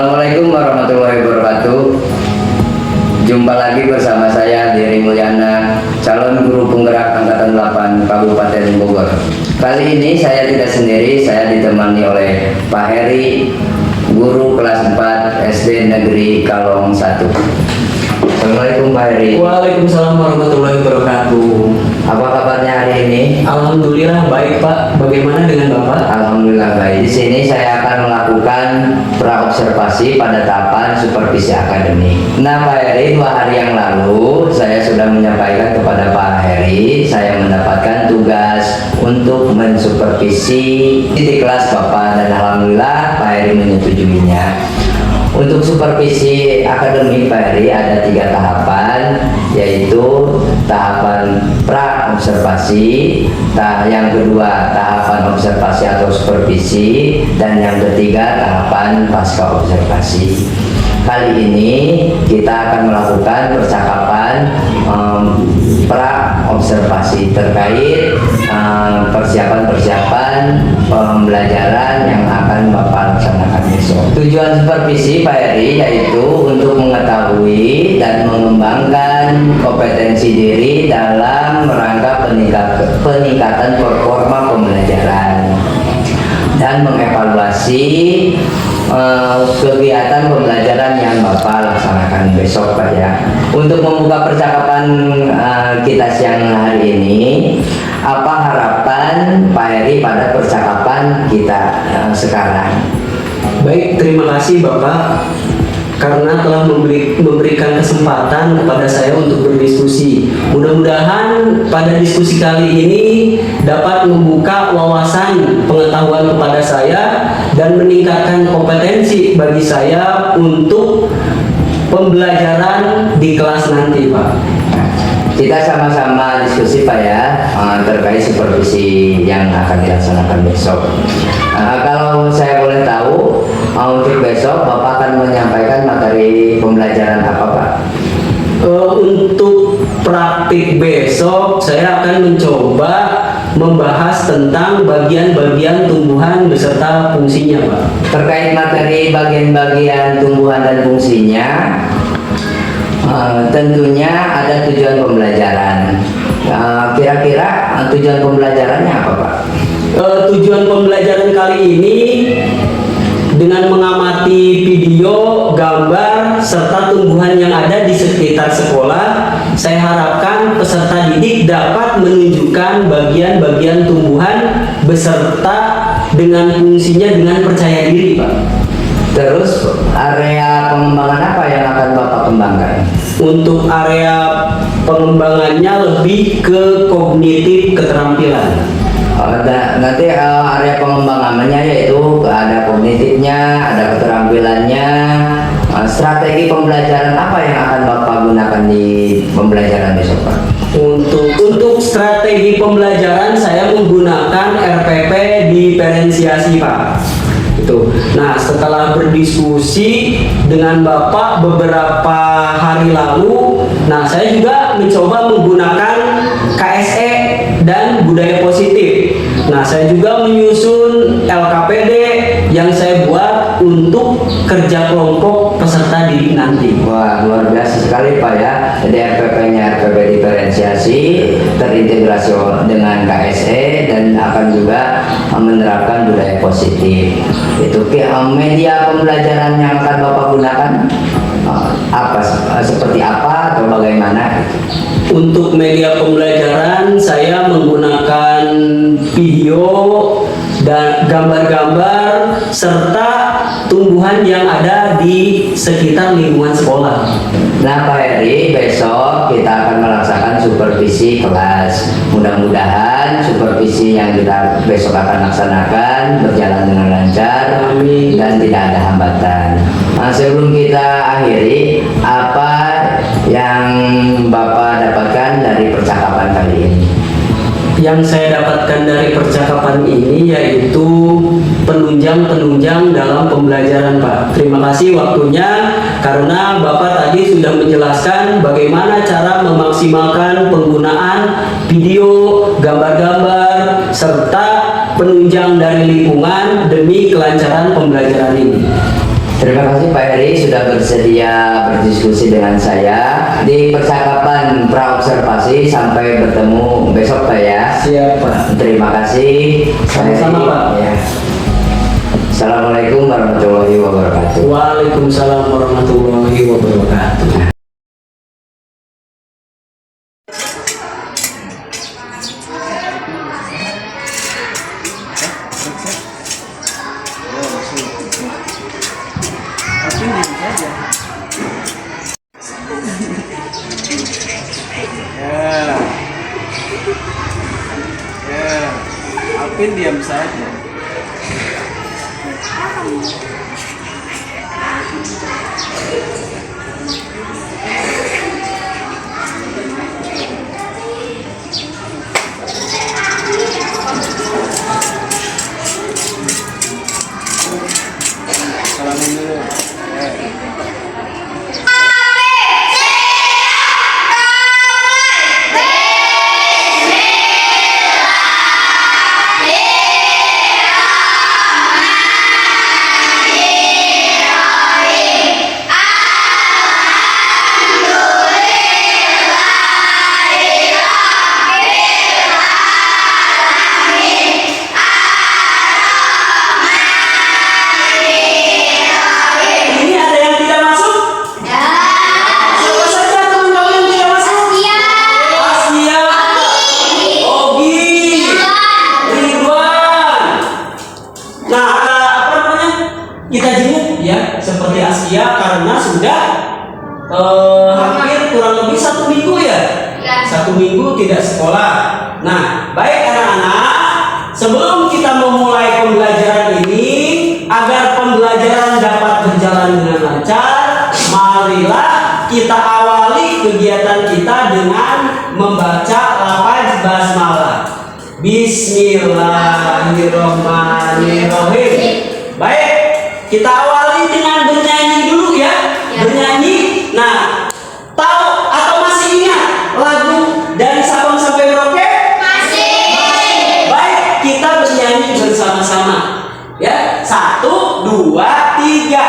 Assalamualaikum warahmatullahi wabarakatuh. Jumpa lagi bersama saya Dery Mulyana, calon guru penggerak Angkatan 8 Kabupaten Bogor. Kali ini saya tidak sendiri, saya ditemani oleh Pak Heri, guru kelas 4 SD Negeri Kalong 1. Assalamualaikum Pak Heri. Waalaikumsalam warahmatullahi wabarakatuh. Apa kabarnya hari ini? Alhamdulillah baik Pak. Bagaimana dengan Bapak? Alhamdulillah baik. Di sini saya akan melakukan praobservasi pada tahapan supervisi akademik. Nah Pak Heri, 2 hari yang lalu saya sudah menyampaikan kepada Pak Heri, saya mendapatkan tugas untuk mensupervisi di kelas Bapak, dan alhamdulillah Pak Heri menyetujuinya. Untuk supervisi akademik Pak Heri ada 3 tahapan, yaitu tahapan pra-observasi, yang kedua tahapan observasi atau supervisi, dan yang ketiga tahapan pasca observasi. Kali ini kita akan melakukan percakapan pra-observasi terkait persiapan-persiapan pembelajaran yang akan Bapak laksanakan besok. Tujuan supervisi Pak Heri yaitu untuk mengetahui dan mengembangkan kompetensi diri dalam rangka peningkatan performa pembelajaran dan mengevaluasi kegiatan pembelajaran yang Bapak laksanakan besok Pak ya. Untuk membuka percakapan kita siang hari ini, apa harapan Pak Heri pada percakapan kita sekarang? Baik, terima kasih Bapak karena telah memberikan kesempatan kepada saya untuk berdiskusi. Mudah-mudahan pada diskusi kali ini dapat membuka wawasan pengetahuan kepada saya dan meningkatkan kompetensi bagi saya untuk pembelajaran di kelas nanti Pak. Kita sama-sama diskusi Pak ya, terkait supervisi yang akan dilaksanakan besok. Kalau saya boleh tahu, untuk besok Bapak akan menyampaikan materi pembelajaran apa Pak? Untuk praktik besok saya akan mencoba membahas tentang bagian-bagian tumbuhan beserta fungsinya Pak. Terkait materi bagian-bagian tumbuhan dan fungsinya, tentunya ada tujuan pembelajaran. Kira-kira tujuan pembelajarannya apa Pak? Tujuan pembelajaran kali ini dengan mengamati video, gambar, serta tumbuhan yang ada di sekitar sekolah, saya harapkan peserta didik dapat menunjukkan bagian-bagian tumbuhan beserta dengan fungsinya dengan percaya diri Pak. Terus area pengembangan apa yang akan Bapak kembangkan? Untuk area pengembangannya lebih ke kognitif keterampilan. Nanti area pengembangannya yaitu ada kognitifnya, ada keterampilannya. Strategi pembelajaran apa yang akan Bapak gunakan di pembelajaran besok Pak? Untuk strategi pembelajaran saya menggunakan RPP diferensiasi Pak. Nah, setelah berdiskusi dengan Bapak beberapa hari lalu, nah saya juga mencoba menggunakan KSE dan budaya positif. Nah, saya juga menyusun LKPD yang saya buat untuk kerja kelompok peserta didik nanti. Wah, luar biasa sekali Pak ya. Jadi RPP-nya RPP diferensiasi terintegrasi dengan KSE dan akan juga menerapkan budaya positif. Itu media pembelajaran yang akan Bapak gunakan seperti apa atau bagaimana? Untuk media pembelajaran saya menggunakan video dan gambar-gambar serta tumbuhan yang ada di sekitar lingkungan sekolah. Nah Pak Heri, besok kita akan melaksanakan supervisi kelas. Mudah-mudahan supervisi yang kita besok akan laksanakan berjalan dengan lancar. Amin. Dan tidak ada hambatan. Nah, sebelum kita akhiri, apa yang Bapak dapatkan dari percakapan kali ini? Yang saya dapatkan dari percakapan ini yaitu penunjang-penunjang dalam pembelajaran Pak. Terima kasih waktunya karena Bapak tadi sudah menjelaskan bagaimana cara memaksimalkan penggunaan video, gambar-gambar, serta penunjang dari lingkungan demi kelancaran pembelajaran ini. Terima kasih Pak Heri sudah bersedia berdiskusi dengan saya di percakapan praobservasi. Sampai bertemu besok Pak ya. Siap Pak. Terima kasih. Sama-sama, Pak. Ya. Assalamualaikum warahmatullahi wabarakatuh. Waalaikumsalam warahmatullahi wabarakatuh. Ya, ya, Alvin diam saja. Salamin dulu. Ya. Ini ada yang tidak masuk? Siapa saja teman-teman yang tidak masuk? Asia, Ogi, Ridwan. Nah, apa namanya? Kita jenguk ya, seperti Asia karena sudah hampir kurang lebih 1 minggu ya. 1 minggu tidak sekolah. Nah, baik anak-anak, sebelum kita memulai pembelajaran ini, agar pembelajaran dapat berjalan dengan lancar, marilah kita awali kegiatan kita dengan membaca lafaz basmalah. Bismillahirrahmanirrahim. Baik, kita awali dengan bernyanyi dulu ya. Bernyanyi. Nah, tahu atau masih ingat lagu dari Sabang sampai Merauke? Baik, kita bernyanyi bersama-sama. Ya, 1, 2, 3.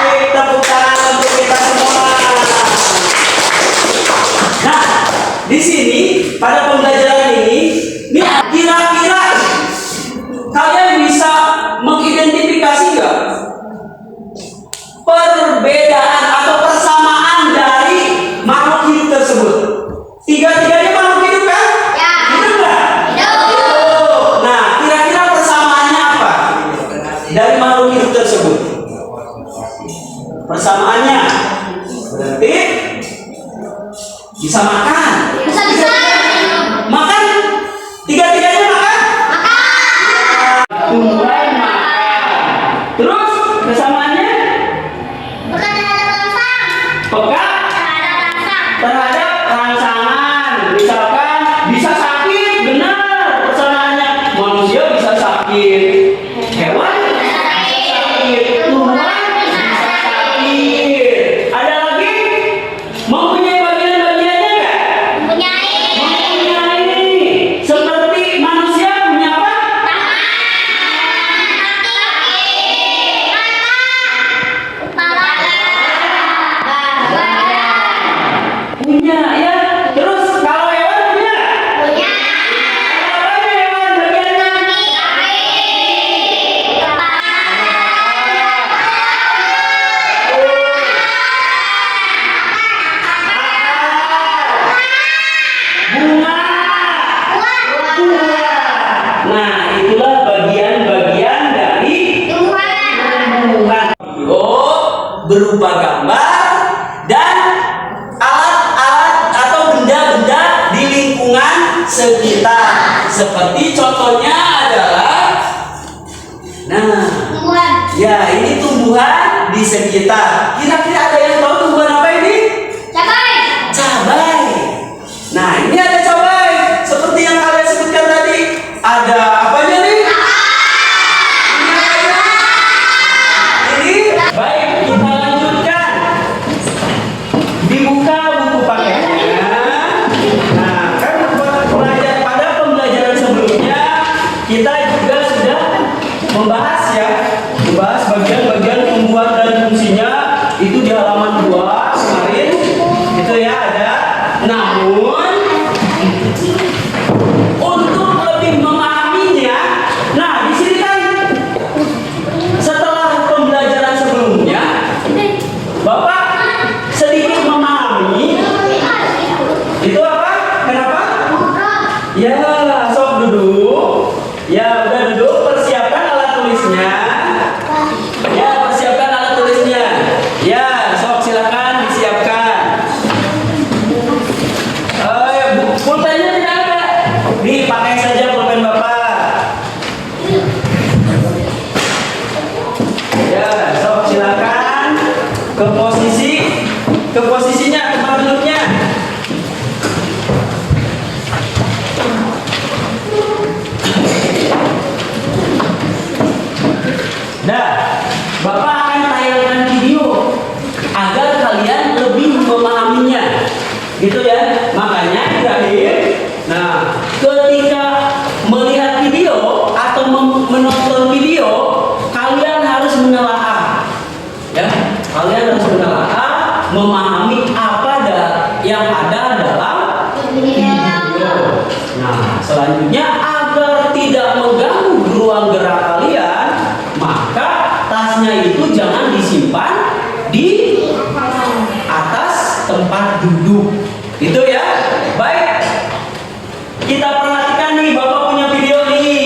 Baik, tepuk tangan untuk kita semua. Nah, di sini pada pembelajaran ini kira-kira kalian bisa mengidentifikasi nggak perbedaan atau persamaan dari makhluk hidup tersebut? Tiga-tiganya makhluk hidup kan? Hidup nggak? Hidup. Nah, kira-kira persamaannya apa dari makhluk hidup tersebut? Persamaannya berarti bisa makan. Makan, tiga-tiganya makan. Tumbuhan makan. Terus persamaannya peka terhadap rangsangan. Misalkan bisa sakit, benar persamaannya. Manusia bisa sakit, hewan bisa sakit, tumbuhan bisa sakit. Ada lagi mempunyai bagian-bagiannya nggak? Mempunyai. Seperti manusia punya apa? Punya ya. Terus kalau hewan punya? Ada apa aja hewan bagiannya? Bunga. Nah, itulah bagian-bagian dari tumbuhan. Video berupa gambar sekitar. Seperti contohnya adalah, nah, ya ini tumbuhan di sekitar. Kira-kira ada yang tahu tumbuhan apa ini? Cabai. Nah, ini ada cabai. Seperti yang kalian sebutkan tadi. Ada apanya nih? Ini apanya? Ini. Baik, kita lanjutkan. Dibuka buku paketnya. Nah, kan pada pembelajaran sebelumnya kita juga sudah membahas bagian-bagian tumbuhan dan fungsinya itu di halaman 2 kemarin. Itu ya ada. Namun untuk lebih memahaminya, nah di sini kan setelah pembelajaran sebelumnya Bapak sedikit memahami itu apa? Kenapa? Ya, sok duduk. Ya, udah duduk, persiapkan alat tulisnya. Ya, persiapkan alat tulisnya. Ya, sok silakan disiapkan. Pulpennya tidak ada. Dipakai saja pulpen Bapak. Ya, sok silakan ke posisinya, tempat duduknya. Nah, Bapak akan tayangkan video agar kalian lebih memahaminya, gitu ya. Makanya di akhir, nah, ketika melihat video atau menonton video, kalian harus menelaah, ya. Kalian harus menelaah, memahami apa yang ada dalam video. Nah, selanjutnya agar tidak mengganggu ruang gerak kalian, maka tasnya itu jangan disimpan di atas tempat duduk. Itu ya. Baik. Kita perhatikan nih, Bapak punya video nih.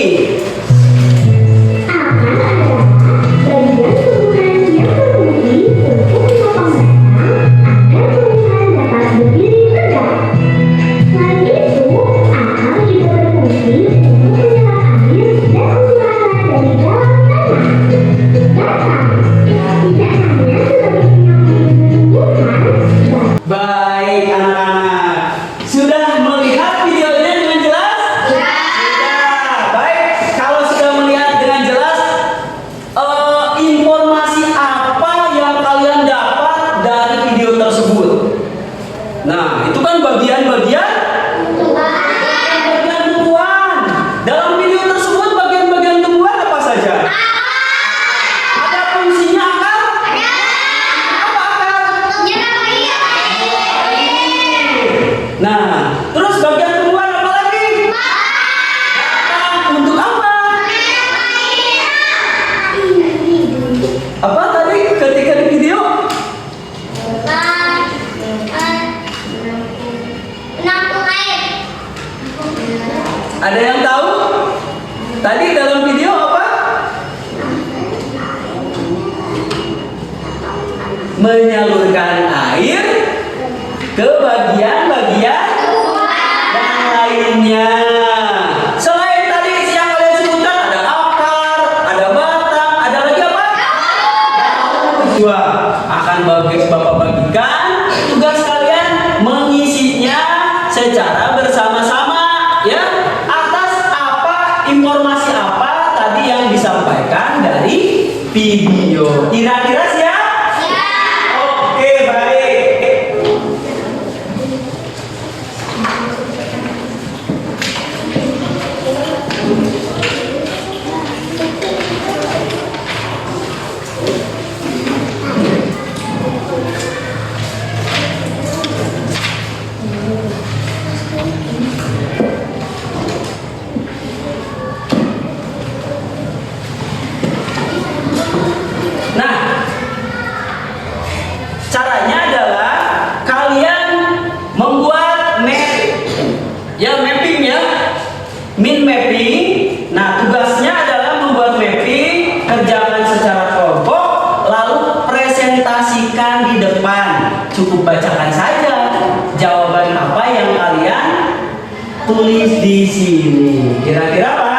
Baik anak-anak, sudah melihat videonya dengan jelas? Sudah. Baik, kalau sudah melihat dengan jelas, informasi apa yang kalian dapat dari video tersebut? Nah, itu kan bagian-bagian tumbuhan. Dalam video tersebut bagian-bagian tumbuhan apa saja? Ada fungsinya akar? Apa akar? Nah, terus bagian tumbuhan apa lagi? Batang. Untuk apa? Apa tadi ketika di video? Ada yang tahu? Tadi dalam video apa? Menyalurkan air ke bagian-bagian yang lainnya. Selain tadi yang kalian sebutkan, ada akar, ada batang, ada lagi apa? Dua. Akan Bapak bagikan tugas kalian mengisinya secara bersama-sama, ya. Atas apa, informasi apa tadi yang disampaikan dari video. Kira-kira siap? Oke, baik. Nah, caranya adalah kalian membuat mapping ya, min mapping. Nah, tugasnya adalah membuat mapping, kerjakan secara kelompok, lalu presentasikan di depan. Cukup bacakan saja jawaban apa yang kalian tulis di sini. Kira-kira apa?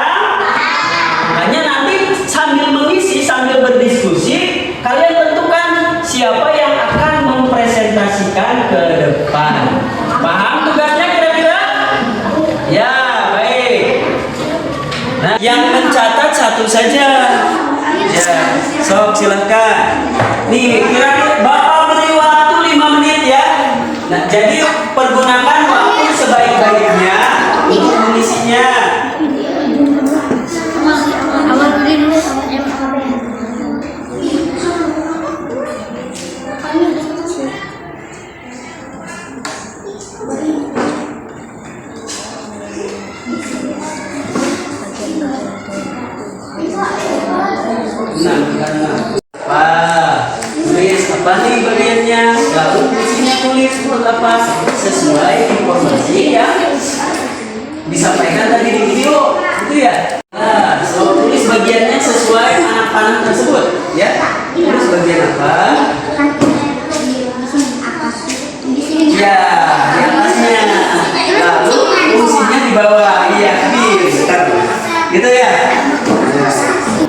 Makanya nanti sambil mengisi, sambil berdiskusi, kalian tentukan siapa yang akan mempresentasikan ke depan. Paham tugasnya kira-kira? Ya, baik. Nah, yang mencatat satu saja. Ya, sok silahkan. Nih, kira-kira Bapak beri waktu 5 menit ya. Nah, jadi pergunakan waktu sebaik-baiknya untuk mengisinya. Tulis apa nih bagiannya, lalu isinya tulis menurut apa sesuai informasi yang disampaikan tadi di video, itu ya. Nah, so tulis bagiannya sesuai anak panah tersebut, ya. Tulis bagian apa? Ya, di atasnya. Lalu fungsinya di bawah, iya, gitu ya.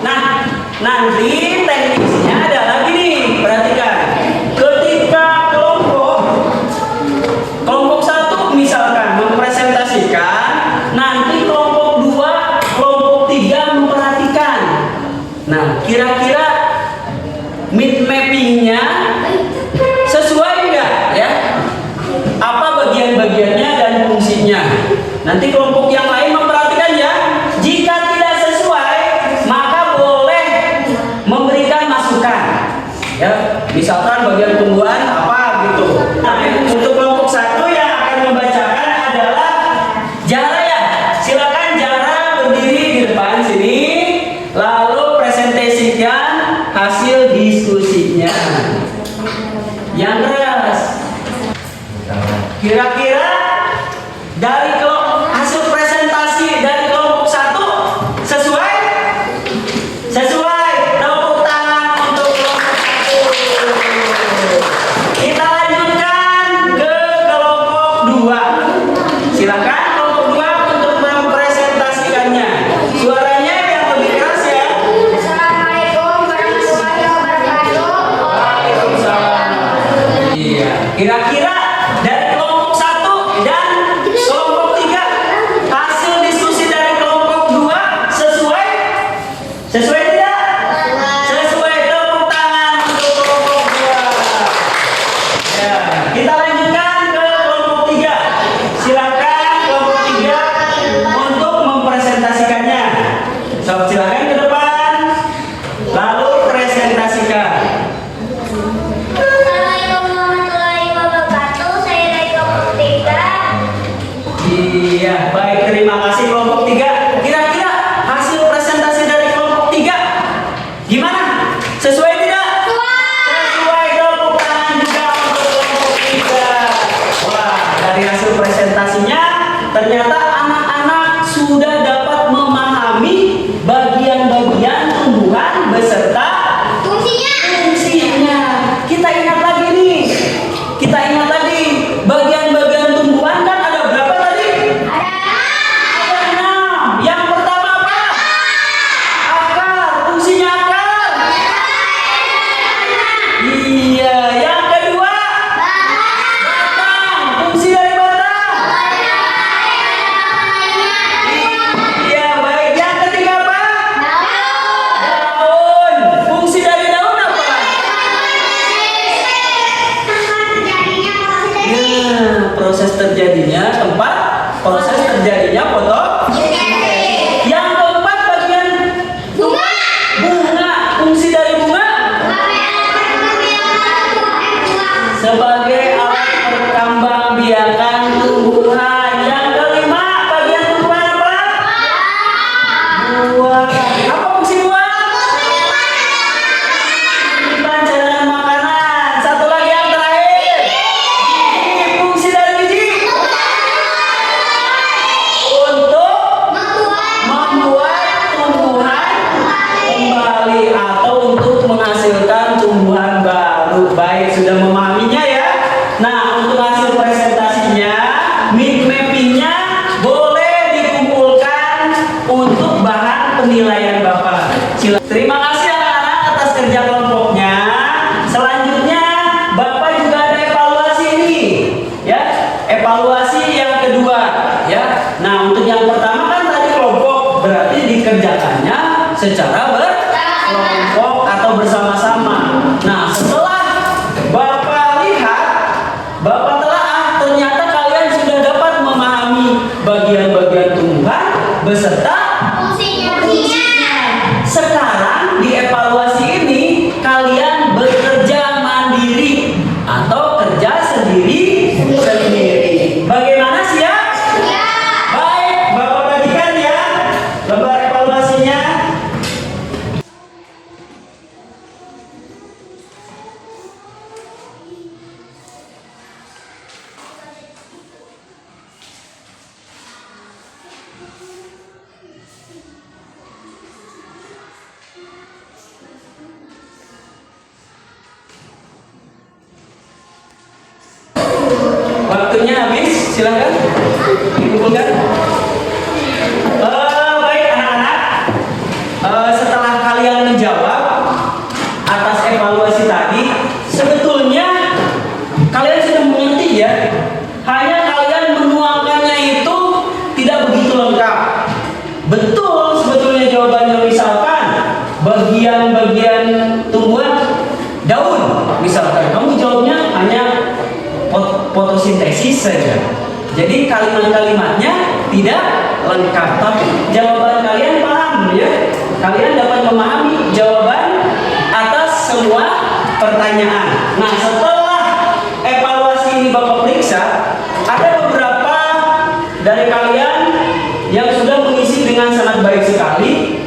Nah, nanti teknisnya ada lagi nih, perhatikan. Ketika kelompok 1 misalkan mempresentasikan, nanti kelompok 2, kelompok 3 memperhatikan. Nah, kira-kira mid mappingnya sesuai enggak ya? Apa bagian-bagiannya dan fungsinya? Nanti kelompok yang lain memperhatikan ya. Jika tidak sesuai, maka boleh memberikan masukan. Ya, misalkan bagian tumbuhan apa gitu. Nah, untuk kelompok 1 yang akan membacakan adalah Jara ya. Silakan Jara berdiri di depan sini, lalu presentasikan hasil diskusinya. Yang keras. Kira-kira dari hasil presentasi dari kelompok 1 sesuai? Sesuai. Tepuk tangan untuk kelompok 1. Kita lanjutkan ke kelompok 2. Silakan kelompok 2 untuk mempresentasikannya. Suaranya yang lebih keras ya. Assalamualaikum warahmatullahi wabarakatuh. Waalaikumsalam. Iya. Kira-kira dari kelompok 1 dan kelompok 3 hasil diskusi dari kelompok 2 sesuai? Sesuai tidak? Sesuai. Tepuk tangan untuk kelompok 2. Ya, kita lanjutkan ke kelompok 3. Silakan kelompok 3 untuk mempresentasikannya. So, silakan ke depan. Lalu presentasikan. Assalamualaikum warahmatullahi wabarakatuh. Saya dari kelompok 3. Iya, baik, terima kasih kelompok 3. Kira-kira hasil presentasi dari kelompok 3 gimana? Sesuai tidak? Sesuai. Tepuk tangan juga untuk kelompok 3. Wah, dari hasil presentasinya ternyata anak-anak sudah dapat memahami bagian-bagian tumbuhan beserta fungsinya. Kita ingat lagi nih. Kita ingat lagi bagian-bagian tumbuhan kan ada berapa tadi? Ada untuk yang pertama kan tadi kelompok, berarti dikerjakannya secara berkelompok atau bersama-sama. Nah, setelah Bapak lihat, Bapak telaah, ternyata kalian sudah dapat memahami bagian-bagian tumbuhan beserta Fungsinya. sekarang di evaluasi ini kalian bekerja mandiri atau kerja sendiri. Bagaimana siap? Ya. Baik, Bapak bagikan ya lembar evaluasinya. Waktunya habis, silakan dikumpulkan. Baik anak-anak, setelah kalian menjawab atas evaluasi tadi, sebetulnya kalian sudah mengerti ya. Hanya kalian menuangkannya itu tidak begitu lengkap. Betul sebetulnya jawabannya, misalkan bagian-bagian tumbuhan daun, misalkan kamu jawabnya hanya fotosintesis saja. Jadi kalimat-kalimatnya tidak lengkap, tapi jawaban kalian paham ya. Kalian dapat memahami jawaban atas semua pertanyaan. Nah, setelah evaluasi ini Bapak periksa, ada beberapa dari kalian yang sudah mengisi dengan sangat baik sekali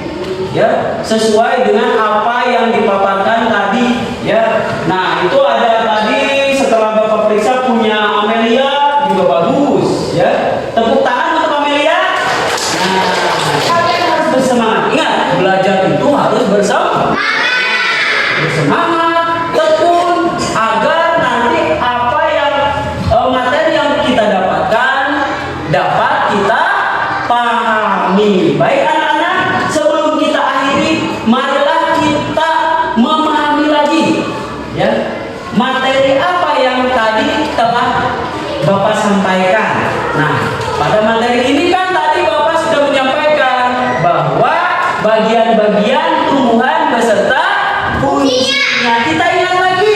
ya, sesuai dengan apa yang dipaparkan tadi ya. Nah, itu ada tadi setelah Bapak periksa punya Amelia juga bagus ya. Tepuk tangan untuk Amelia. Nah, kalian harus bersemangat. Ingat, belajar itu harus bersemangat, tekun, agar nanti apa yang materi yang kita dapatkan dapat kita pahami. Baik anak-anak, sebelum kita akhiri, marilah kita memahami lagi ya, materi apa yang tadi telah Bapak sampaikan. Nah, pada materi ini kan tadi Bapak sudah menyampaikan bahwa bagian-bagian tumbuhan beserta fungsinya. Kita ingat lagi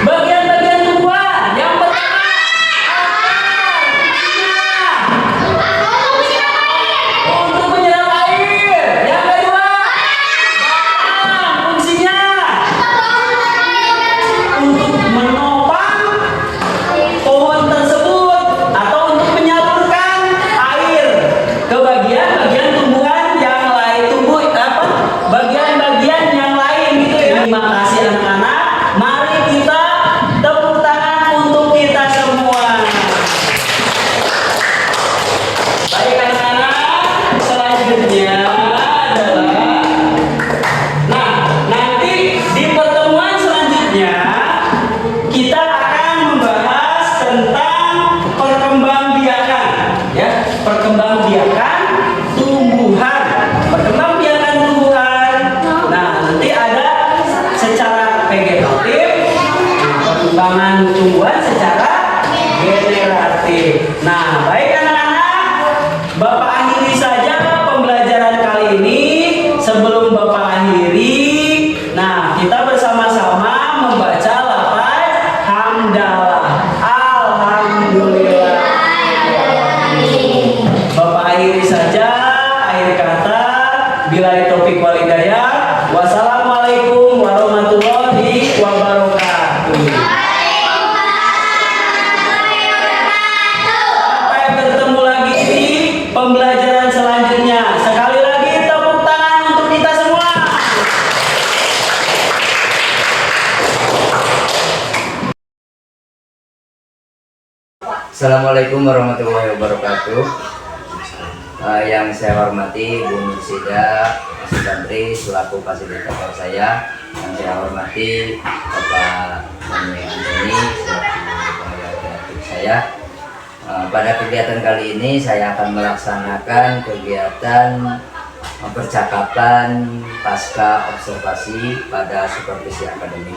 bagian-bagian tumbuhan. Yang pertama, untuk menyerap air. Yang kedua, fungsinya untuk menopang pohon tersebut atau untuk menyalurkan air ke bagian-bagian tumbuhan yang lain, bagian-bagian yang lain gitu ya. Terima kasih anak-anak. Mari kita tepuk tangan untuk kita semua. Baik anak-anak, selanjutnya adalah, nah, nanti di pertemuan selanjutnya kita akan membahas tentang perkembangbiakan ya, perkembangbiakan tumbuhan. Perkembangbiakan tumbuhan. Nah, nanti ada secara vegetatif, perkembangan tumbuhan secara generatif. Nah, baik anak-anak, Bapak akhiri saja pembelajaran kali ini. Sebelum Bapak akhiri, nah, kita bersama-sama membaca lafaz hamdalah. Alhamdulillah. Bapak akhiri saja, akhir kata, billahi taufiq wal hidayah. Wassalamualaikum warahmatullahi wabarakatuh. Sampai bertemu lagi di pembelajaran selanjutnya. Sekali lagi tepuk tangan untuk kita semua. Assalamualaikum warahmatullahi wabarakatuh. Yang saya hormati Bu Nursida Sukandri selaku fasilitator saya, yang saya hormati Bapak Dani Antoni selaku pengajar kreatif saya. Pada kegiatan kali ini saya akan melaksanakan kegiatan percakapan pasca observasi pada supervisi akademik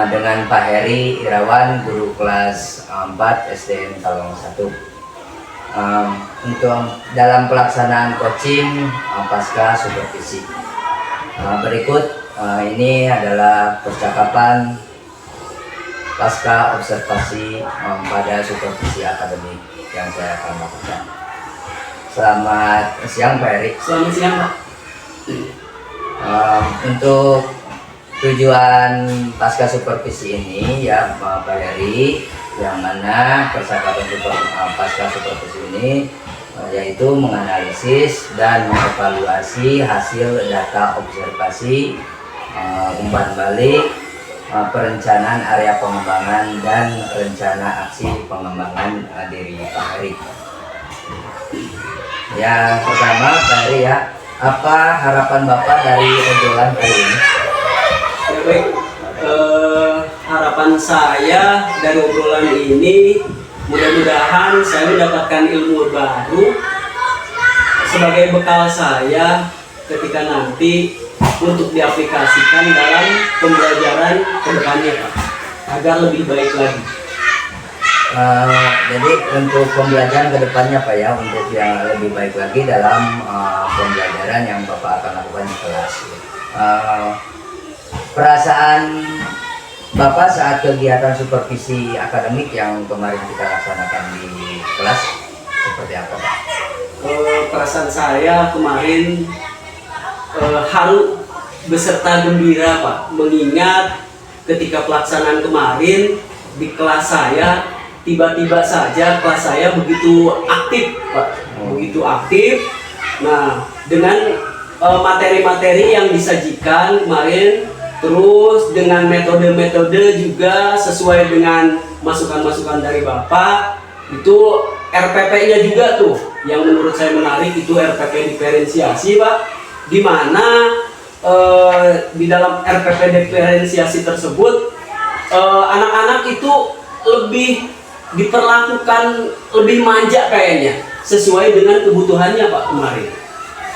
dengan Pak Heri Irawan, guru kelas 4 SDN Kalong 1. untuk dalam pelaksanaan coaching pasca supervisi. Berikut ini adalah percakapan pasca observasi pada supervisi akademik yang saya akan lakukan. Selamat siang Pak Erik. Selamat siang Pak. Untuk tujuan pasca supervisi ini ya Pak Erik, yang mana percakapan pasca supervisi ini yaitu menganalisis dan mengevaluasi hasil data observasi, umpan balik, perencanaan area pengembangan dan rencana aksi pengembangan diri Pak Erik. Yang pertama Pak Erik ya, apa harapan Bapak dari obrolan kali ini? Ya baik, harapan saya dari obrolan ini mudah-mudahan saya mendapatkan ilmu baru sebagai bekal saya ketika nanti untuk diaplikasikan dalam pembelajaran kedepannya Pak, agar lebih baik lagi. Jadi untuk pembelajaran kedepannya Pak ya, untuk yang lebih baik lagi dalam pembelajaran yang Bapak akan lakukan di kelas. Perasaan Bapak saat kegiatan supervisi akademik yang kemarin kita laksanakan di kelas seperti apa Pak? Perasaan saya kemarin haru beserta gembira Pak, mengingat ketika pelaksanaan kemarin di kelas saya tiba-tiba saja kelas saya begitu aktif Pak, begitu aktif. Nah, dengan materi-materi yang disajikan kemarin, terus dengan metode-metode juga sesuai dengan masukan-masukan dari Bapak, itu RPP-nya juga tuh yang menurut saya menarik, itu RPP diferensiasi Pak, di mana di dalam RPP diferensiasi tersebut anak-anak itu lebih diperlakukan lebih manja kayaknya sesuai dengan kebutuhannya Pak kemarin.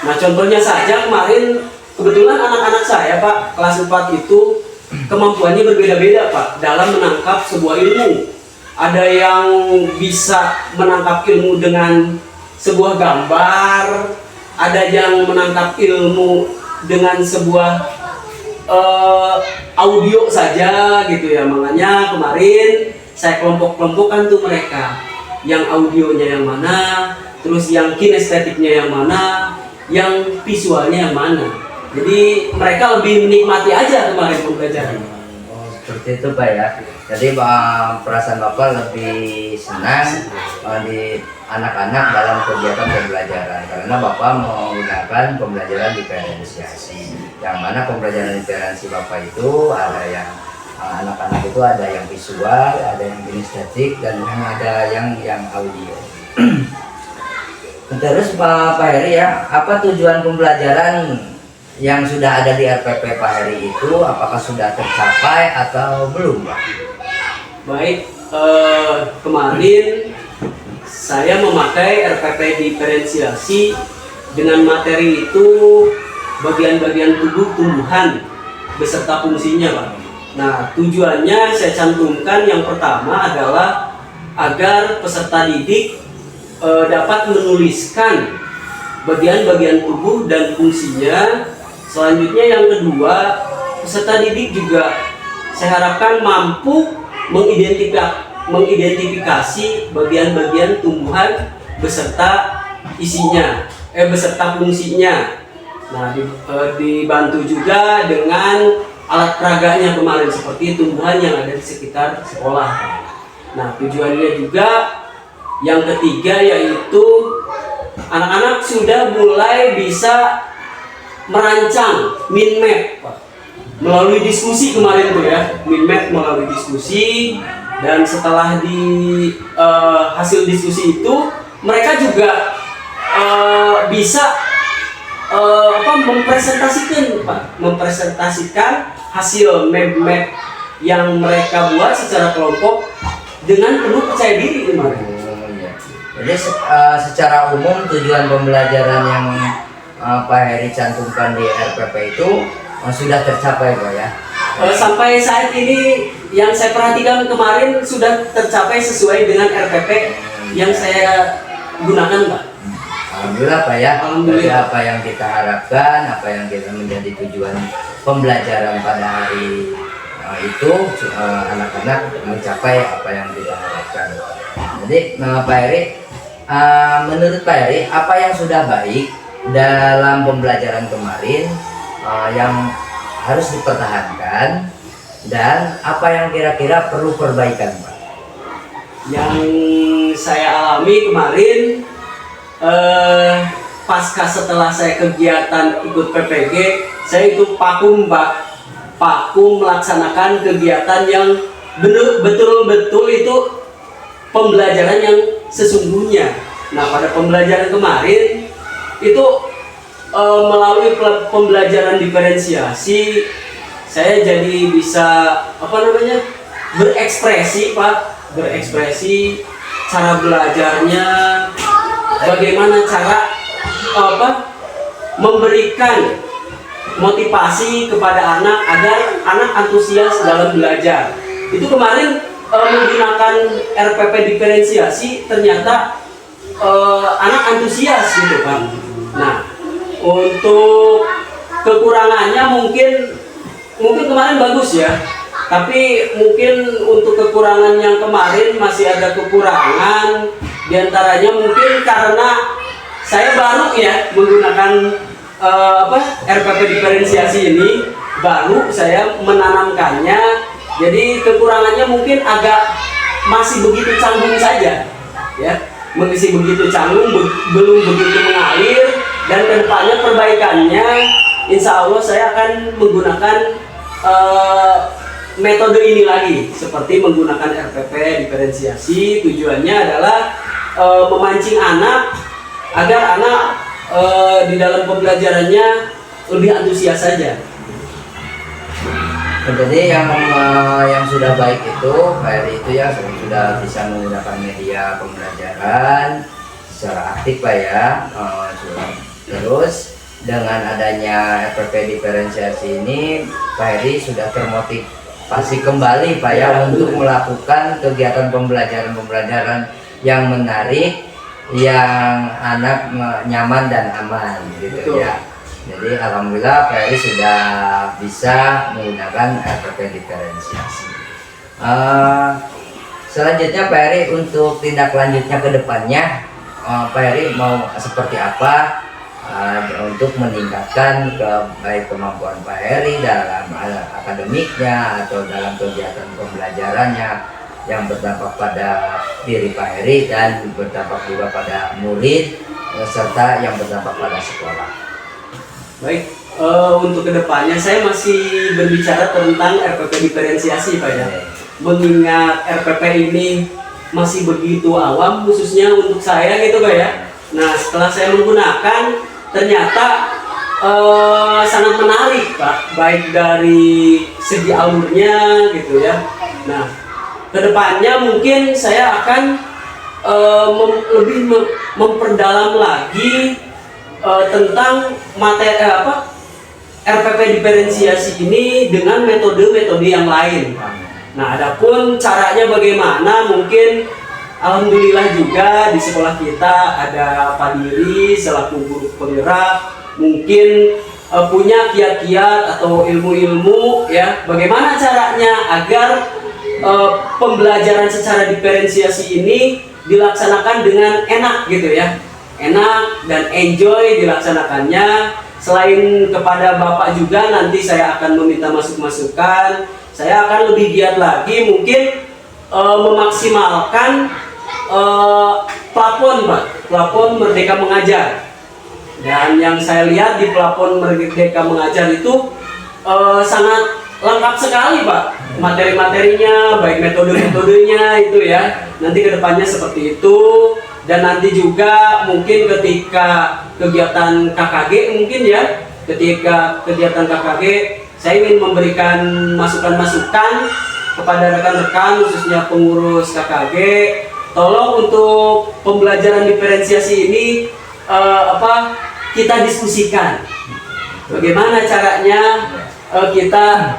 Nah, contohnya saja kemarin kebetulan anak-anak saya Pak kelas 4 itu kemampuannya berbeda-beda Pak dalam menangkap sebuah ilmu. Ada yang bisa menangkap ilmu dengan sebuah gambar, ada yang menangkap ilmu dengan sebuah audio saja gitu ya. Makanya kemarin saya kelompok-kelompokkan tuh mereka, yang audionya yang mana, terus yang kinestetiknya yang mana, yang visualnya yang mana. Jadi mereka lebih menikmati aja kemarin pembelajaran. Oh, seperti itu Pak ya. Jadi perasaan Bapak lebih senang di anak-anak dalam kegiatan pembelajaran karena Bapak menggunakan pembelajaran diferensiasi. Yang mana pembelajaran diferensiasi Bapak itu ada yang anak-anak itu ada yang visual, ada yang kinestetik, dan ada yang audio. Terus Pak Heri ya, apa tujuan pembelajaran yang sudah ada di RPP Pak Heri itu, apakah sudah tercapai atau belum Pak? Baik, kemarin saya memakai RPP diferensiasi dengan materi itu bagian-bagian tubuh tumbuhan beserta fungsinya Pak. Nah, tujuannya saya cantumkan yang pertama adalah agar peserta didik dapat menuliskan bagian-bagian tubuh dan fungsinya. Selanjutnya yang kedua, peserta didik juga saya harapkan mampu mengidentifikasi bagian-bagian tumbuhan beserta isinya, beserta fungsinya. Nah, dibantu juga dengan alat peraganya kemarin seperti tumbuhan yang ada di sekitar sekolah. Nah, tujuannya juga yang ketiga yaitu anak-anak sudah mulai bisa merancang min map melalui diskusi kemarin tuh ya, min map melalui diskusi, dan setelah di hasil diskusi itu mereka juga bisa mempresentasikan hasil map yang mereka buat secara kelompok dengan penuh percaya diri kemarin. Jadi secara umum tujuan pembelajaran yang Pak Heri cantumkan di RPP itu sudah tercapai Pak ya? Sampai saat ini yang saya perhatikan kemarin sudah tercapai sesuai dengan RPP yang saya gunakan Pak. Alhamdulillah Pak ya. Alhamdulillah. Dari apa yang kita harapkan, apa yang kita menjadi tujuan pembelajaran pada hari itu anak-anak mencapai apa yang kita harapkan. Jadi Pak Heri, menurut Pak Heri, apa yang sudah baik dalam pembelajaran kemarin yang harus dipertahankan dan apa yang kira-kira perlu perbaikan Pak? Yang saya alami kemarin pasca setelah saya kegiatan ikut PPG, saya itu pakum melaksanakan kegiatan yang betul-betul itu pembelajaran yang sesungguhnya. Nah, pada pembelajaran kemarin itu melalui pembelajaran diferensiasi, saya jadi bisa berekspresi Pak, berekspresi cara belajarnya, bagaimana cara memberikan motivasi kepada anak agar anak antusias dalam belajar. Itu kemarin menggunakan RPP diferensiasi ternyata anak antusias gitu Pak. Nah, untuk kekurangannya mungkin kemarin bagus ya, tapi mungkin untuk kekurangan yang kemarin masih ada kekurangan. Diantaranya mungkin karena saya baru ya menggunakan RPP diferensiasi ini, baru saya menanamkannya. Jadi kekurangannya mungkin masih begitu canggung saja ya, masih begitu canggung, belum begitu mengalir. Dan kedepannya perbaikannya insya Allah saya akan menggunakan metode ini lagi, seperti menggunakan RPP diferensiasi. Tujuannya adalah memancing anak agar anak di dalam pembelajarannya lebih antusias saja. Jadi yang sudah baik itu Pak Heri itu ya sudah bisa menggunakan media pembelajaran secara aktif Pak ya. Terus dengan adanya RPP diferensiasi ini Pak Heri sudah termotivasi kembali Pak ya untuk melakukan kegiatan pembelajaran yang menarik, yang anak nyaman dan aman gitu. Betul. Ya. Jadi alhamdulillah Pak Heri sudah bisa menggunakan RPP diferensiasi. Selanjutnya Pak Heri untuk tindak lanjutnya ke depannya, Pak Heri mau seperti apa untuk meningkatkan baik kemampuan Pak Heri dalam akademiknya atau dalam kegiatan pembelajarannya yang berdampak pada diri Pak Heri dan berdampak juga pada murid serta yang berdampak pada sekolah. Baik, untuk kedepannya saya masih berbicara tentang RPP diferensiasi Pak ya. Mengingat RPP ini masih begitu awam khususnya untuk saya gitu Pak ya. Nah, setelah saya menggunakan ternyata sangat menarik Pak, baik dari segi alurnya gitu ya. Nah, kedepannya mungkin saya akan lebih memperdalam lagi tentang materi RPP diferensiasi ini dengan metode-metode yang lain. Nah, adapun caranya bagaimana, mungkin alhamdulillah juga di sekolah kita ada Pak Diri selaku guru penggerak, mungkin punya kiat-kiat atau ilmu-ilmu ya, bagaimana caranya agar pembelajaran secara diferensiasi ini dilaksanakan dengan enak gitu ya, enak dan enjoy dilaksanakannya. Selain kepada Bapak juga nanti saya akan meminta masukan, saya akan lebih giat lagi mungkin memaksimalkan plafon Merdeka Mengajar. Dan yang saya lihat di plafon Merdeka Mengajar itu sangat lengkap sekali Pak, materi-materinya, baik metode-metodenya itu ya. Nanti kedepannya seperti itu. Dan nanti juga mungkin ketika kegiatan KKG mungkin ya, ketika kegiatan KKG saya ingin memberikan masukan-masukan kepada rekan-rekan khususnya pengurus KKG. Tolong untuk pembelajaran diferensiasi ini kita diskusikan bagaimana caranya kita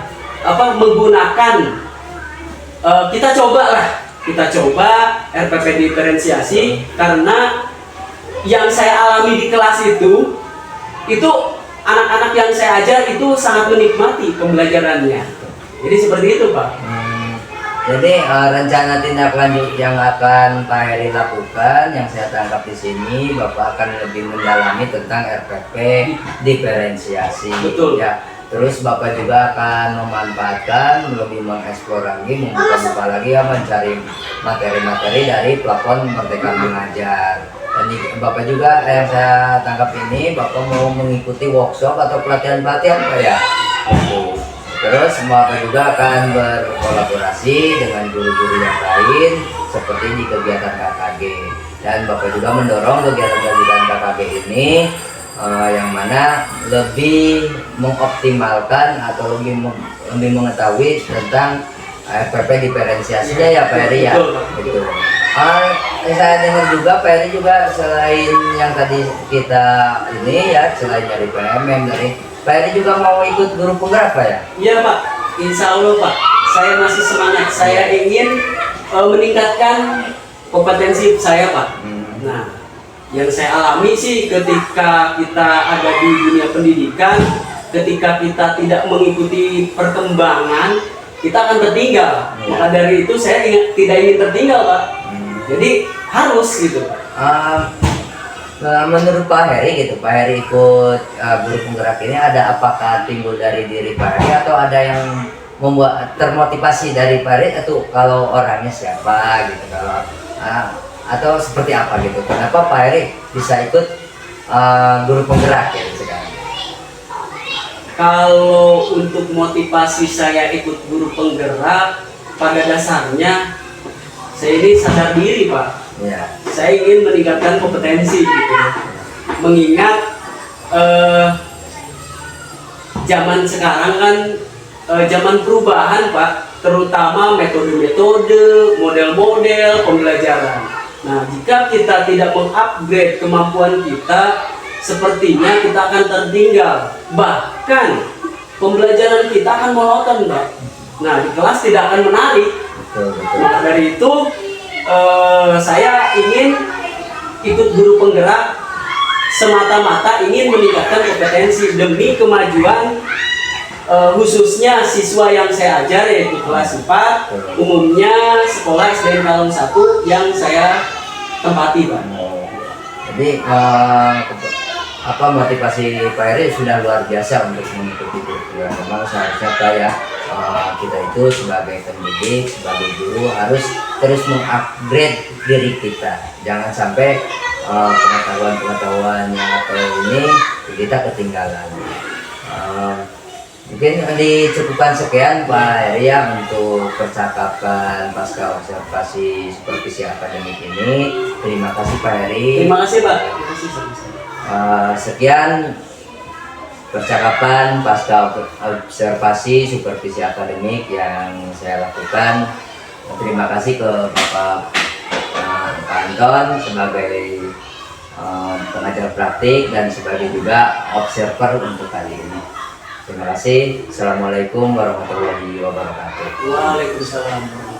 menggunakan, kita coba RPP diferensiasi, karena yang saya alami di kelas itu anak-anak yang saya ajar itu sangat menikmati pembelajarannya. Jadi seperti itu, Pak. Jadi rencana tindak lanjut yang akan Pak Heri lakukan, yang saya tangkap di sini, Bapak akan lebih mendalami tentang RPP diferensiasi. Betul. Ya. Terus Bapak juga akan memanfaatkan, lebih mengeksplor lagi, membuka lagi ya, mencari materi-materi dari platform Merdeka Mengajar. Dan Bapak juga yang saya tangkap ini, Bapak mau mengikuti workshop atau pelatihan-pelatihan Pak ya. Terus Bapak juga akan berkolaborasi dengan guru-guru yang lain seperti di kegiatan KKG. Dan Bapak juga mendorong kegiatan-kegiatan KKG ini yang mana lebih mengoptimalkan atau lebih mengetahui tentang RPP diferensiasinya ya Pak Heri ya. Betul. Saya dengar juga Pak Heri juga selain yang tadi kita ini ya, selain dari PMM dari Pak Heri juga mau ikut guru penggerak Pak ya? Iya Pak, insya Allah Pak, saya masih semangat. Saya ingin meningkatkan kompetensi saya Pak. Nah, yang saya alami sih ketika kita ada di dunia pendidikan, ketika kita tidak mengikuti perkembangan, kita akan tertinggal. Maka dari itu saya tidak ingin tertinggal Pak. Jadi harus gitu Pak. Menurut Pak Heri gitu, Pak Heri ikut guru penggerak ini ada apakah timbul dari diri Pak Heri atau ada yang membuat termotivasi dari Pak Heri, atau kalau orangnya siapa gitu, kalau atau seperti apa gitu, kenapa Pak Heri bisa ikut guru penggerak gitu sekarang? Kalau untuk motivasi saya ikut guru penggerak, pada dasarnya saya ini sadar diri Pak. Ya. Saya ingin meningkatkan kompetensi gitu. Mengingat zaman sekarang kan zaman perubahan Pak, terutama metode-metode, model-model pembelajaran. Nah, jika kita tidak mengupgrade kemampuan kita, sepertinya kita akan tertinggal. Bahkan pembelajaran kita akan monoton Pak. Nah, di kelas tidak akan menarik. Betul. Maka dari itu saya ingin ikut guru penggerak semata-mata ingin meningkatkan kompetensi demi kemajuan khususnya siswa yang saya ajar, yaitu kelas 4 umumnya sekolah SDN Kalong 1 yang saya tempati Pak. Jadi motivasi Pak Heri sudah luar biasa untuk mengikuti kurikulum. Memang seharusnya Pak ya, kita itu sebagai pendidik, sebagai guru harus terus mengupgrade diri kita. Jangan sampai pengetahuan yang atau ini kita ketinggalan. Mungkin dicukupkan sekian Pak Heri ya untuk percakapan pasca observasi supervisi akademik ini. Terima kasih Pak Heri. Terima kasih Pak. Terima kasih sama-sama. Sekian percakapan pasca observasi supervisi akademik yang saya lakukan. Terima kasih ke Bapak Anton sebagai pengajar praktik dan sebagai juga observer untuk kali ini. Terima kasih. Assalamualaikum warahmatullahi wabarakatuh. Waalaikumsalam.